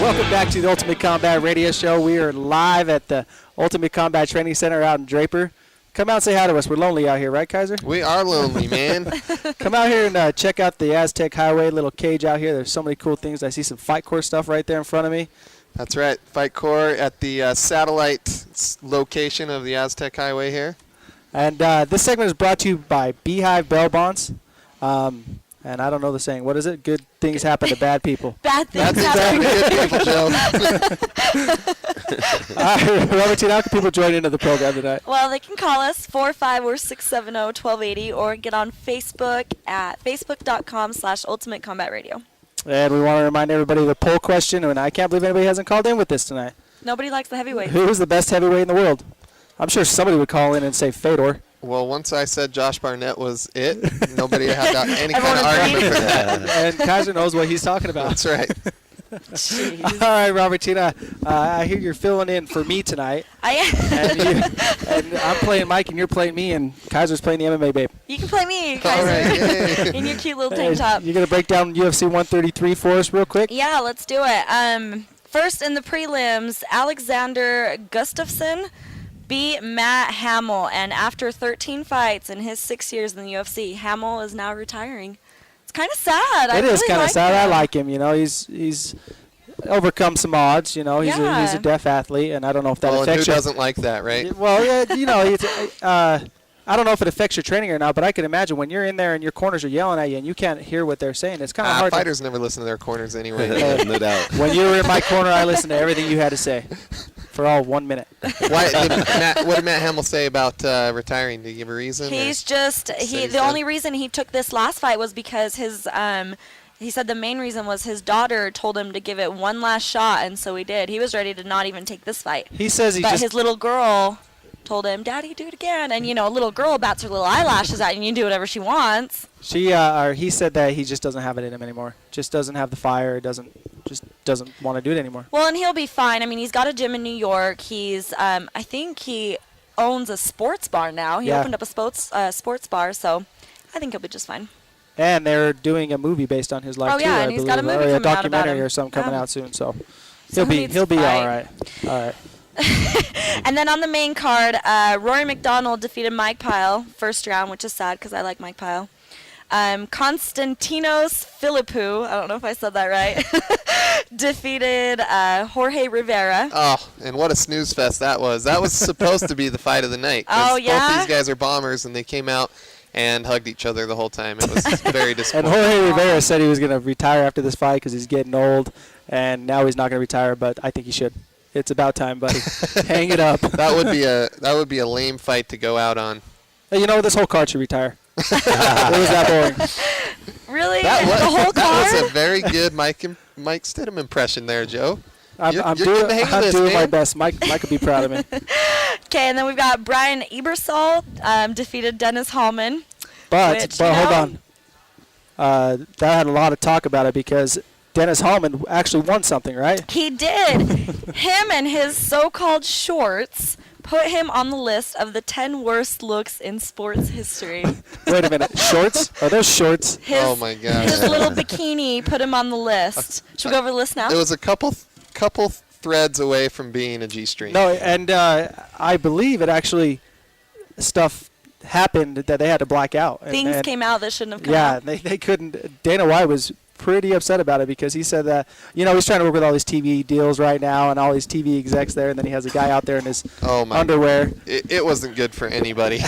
Welcome back to the Ultimate Combat Radio Show. We are live at the Ultimate Combat Training Center out in Draper. Come out and say hi to us. We're lonely out here, right, Kiser? We are lonely, man. Come out here and check out the Aztec Highway, little cage out here. There's so many cool things. I see some Fight Core stuff right there in front of me. That's right. Fight Core at the satellite location of the Aztec Highway here. And this segment is brought to you by Beehive Bail Bonds. And I don't know the saying. What is it? Good things happen to bad people. Bad things happen to good people, Joe. Robertina, how can people join into the program tonight? Well, they can call us 454-670-1280 or get on Facebook at facebook.com/Ultimate Combat Radio. And we want to remind everybody of the poll question, and I can't believe anybody hasn't called in with this tonight. Nobody likes the heavyweight. Who is the best heavyweight in the world? I'm sure somebody would call in and say Fedor. Well, once I said Josh Barnett was it, nobody had any kind of argument for that. And Kiser knows what he's talking about. That's right. All right, Robertina, I hear you're filling in for me tonight. I am. And I'm playing Mike, and you're playing me, and Kaiser's playing the MMA babe. You can play me, Kiser, All right, in your cute little tank top. You're going to break down UFC 133 for us real quick? Yeah, let's do it. First in the prelims, Alexander Gustafsson beat Matt Hamill, and after 13 fights in his 6 years in the UFC, Hamill is now retiring. It's kind of sad. It is kind of sad. Him. I like him. You know, he's overcome some odds. You know, he's a deaf athlete, and I don't know if that affects who doesn't like that, right? Well, yeah, you know, I don't know if it affects your training or not, but I can imagine when you're in there and your corners are yelling at you and you can't hear what they're saying. It's kind of hard. Fighters never listen to their corners anyway. No doubt. When you were in my corner, I listened to everything you had to say for all 1 minute. What did Matt Hamill say about retiring? Did he give a reason? He's the only reason he took this last fight was because his he said the main reason was his daughter told him to give it one last shot, and so he did. He was ready to not even take this fight. He says but his little girl told him, "Daddy, do it again." And, you know, a little girl bats her little eyelashes at you and you do whatever she wants. He said that he just doesn't have it in him anymore. Just doesn't have the fire. Doesn't want to do it anymore. Well, and he'll be fine. I mean, he's got a gym in New York. He's, I think he owns a sports bar now. He opened up a sports bar, so I think he'll be just fine. And they're doing a movie based on his life too. Oh yeah, and he's got a movie coming out about him. A documentary or something coming out soon. So he'll be all right. All right. And then on the main card, Rory McDonald defeated Mike Pyle first round, which is sad because I like Mike Pyle. Konstantinos Philippou, I don't know if I said that right, defeated Jorge Rivera. Oh, and what a snooze fest that was. That was supposed to be the fight of the night. Oh, yeah? Both these guys are bombers, and they came out and hugged each other the whole time. It was very disappointing. And Jorge Rivera said he was going to retire after this fight because he's getting old, and now he's not going to retire, but I think he should. It's about time, buddy. Hang it up. That would be a lame fight to go out on. Hey, you know, this whole card should retire. It was that boring. Really? The whole card? That was a very good Mike Stidham impression there, Joe. I'm doing my best. Mike would be proud of me. Okay, and then we've got Brian Ebersol defeated Dennis Hallman. But hold on. That had a lot of talk about it because Dennis Hallman actually won something, right? He did. Him and his so-called shorts put him on the list of the 10 worst looks in sports history. Wait a minute. Shorts? Are those shorts? Oh, my God. His little bikini put him on the list. Should we go over the list now? It was a couple threads away from being a G-string. No, and I believe it actually stuff happened that they had to black out. Things came out that shouldn't have come out. Yeah, they couldn't. Dana White was pretty upset about it because he said that, you know, he's trying to work with all these TV deals right now and all these TV execs there, and then he has a guy out there in his underwear. It wasn't good for anybody.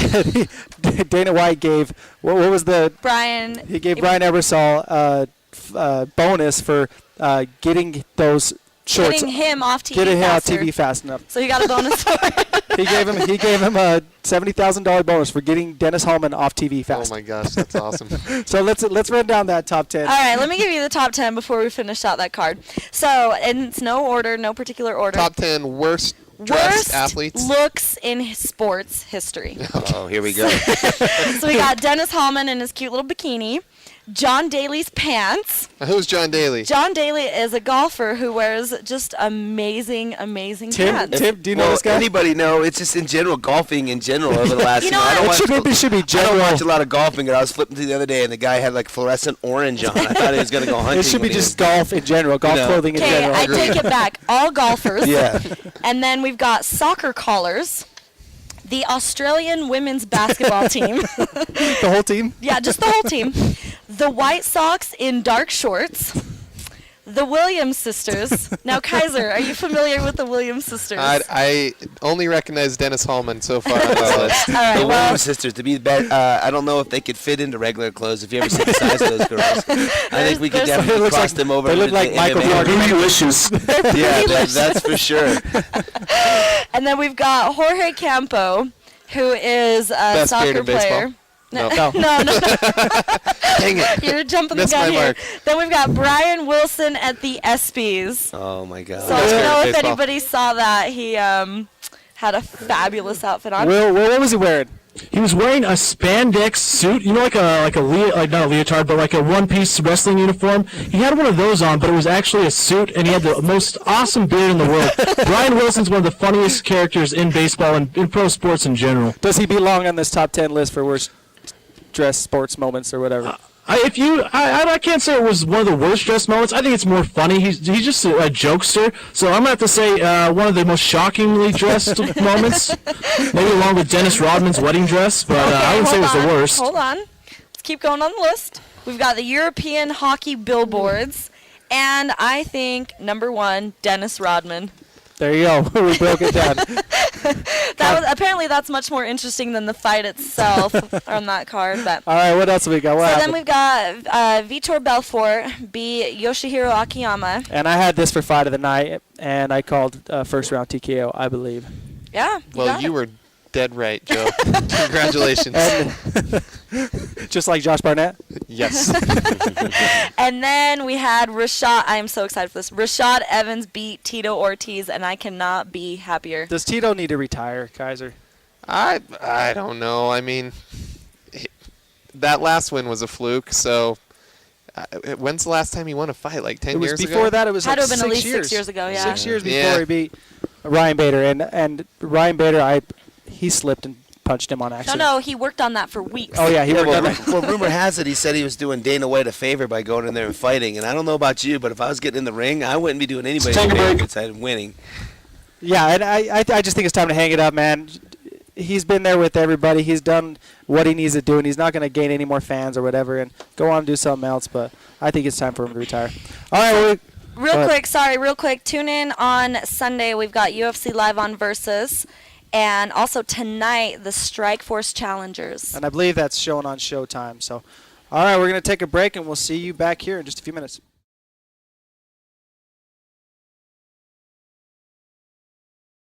Dana White gave, what was the? Brian. He gave Brian Ebersol a bonus for getting those shorts. Getting him off TV Getting him off faster. TV fast enough. So he got a bonus for it. He gave him a $70,000 bonus for getting Dennis Hallman off TV fast. Oh my gosh, that's awesome. So let's run down that top 10. All right, let me give you the top 10 before we finish out that card. So, and it's no order, no particular order. Top 10 worst dressed athletes. Looks in sports history. Oh, here we go. So we got Dennis Hallman in his cute little bikini. John Daly's pants. Who's John Daly? John Daly is a golfer who wears just amazing pants. Tim, do you know this guy? Anybody know? It's just in general, golfing in general over the last. You know I what? It should be I general. don't watch a lot of golfing, and I was flipping through the other day, and the guy had like fluorescent orange on. I thought he was going to go hunting. It should be when he just golf in general, golf clothing in Okay, general. I take it back. All golfers. Yeah. And then we've got soccer collars. The Australian women's basketball team. The whole team? Yeah, just the whole team. The White Sox in dark shorts. The Williams sisters. Now, Kiser, are you familiar with the Williams sisters? I only recognize Dennis Hallman so far on this list. All right, The well, Williams sisters, to be bad, I don't know if they could fit into regular clothes. If you ever see the size of those girls, I think we could There's- definitely looks cross like- them over. they look into like the Michael MMA. Jordan. Delicious. Yeah, that's for sure. and then we've got Jorge Campo, who is a Best beard soccer in baseball. player. No. no. Dang it. You're jumping the Missed gun my here. mark. Then we've got Brian Wilson at the ESPYs. Oh my God. So I Best don't know beard in if baseball. anybody saw that. He had a fabulous outfit on. Will, what was he wearing? He was wearing a spandex suit, you know, like not a leotard, but like a one-piece wrestling uniform. He had one of those on, but it was actually a suit, and he had the most awesome beard in the world. Brian Wilson's one of the funniest characters in baseball and in pro sports in general. Does he belong on this top 10 list for worst dress sports moments or whatever? I can't say it was one of the worst dress moments. I think it's more funny. He's just a jokester. So I'm gonna have to say one of the most shockingly dressed moments, maybe along with Dennis Rodman's wedding dress. But I wouldn't say it was the worst. Hold on. Let's keep going on the list. We've got the European hockey billboards, and I think number 1, Dennis Rodman. There you go. We broke it down. Apparently that's much more interesting than the fight itself on that card. But All right, what else have we got? What so happened? then we've got Vitor Belfort beat Yoshihiro Akiyama. And I had this for fight of the night, and I called first round TKO, I believe. Yeah. Well, you were dead right, Joe. Congratulations. And just like Josh Barnett. Yes. And then we had Rashad. I am so excited for this. Rashad Evans beat Tito Ortiz, and I cannot be happier. Does Tito need to retire, Kiser? I don't know. I mean, that last win was a fluke. So, when's the last time he won a fight? Like 10 years ago? Before that, it was Had like to have been 6 at least years. 6 years ago, yeah. 6 years before Yeah. he beat Ryan Bader, and Ryan Bader, he slipped and punched him on accident. No, he worked on that for weeks. Oh yeah, he worked on well, that. well, rumor has it he said he was doing Dana White a favor by going in there and fighting. And I don't know about you, but if I was getting in the ring, I wouldn't be doing anybody a favor besides winning. Yeah, and I just think it's time to hang it up, man. He's been there with everybody. He's done what he needs to do, and he's not going to gain any more fans or whatever and go on and do something else. But I think it's time for him to retire. All right, Real quick. Tune in on Sunday. We've got UFC Live on Versus. And also tonight, the Strikeforce Challengers. and I believe that's shown on Showtime. So, all right, we're going to take a break, and we'll see you back here in just a few minutes.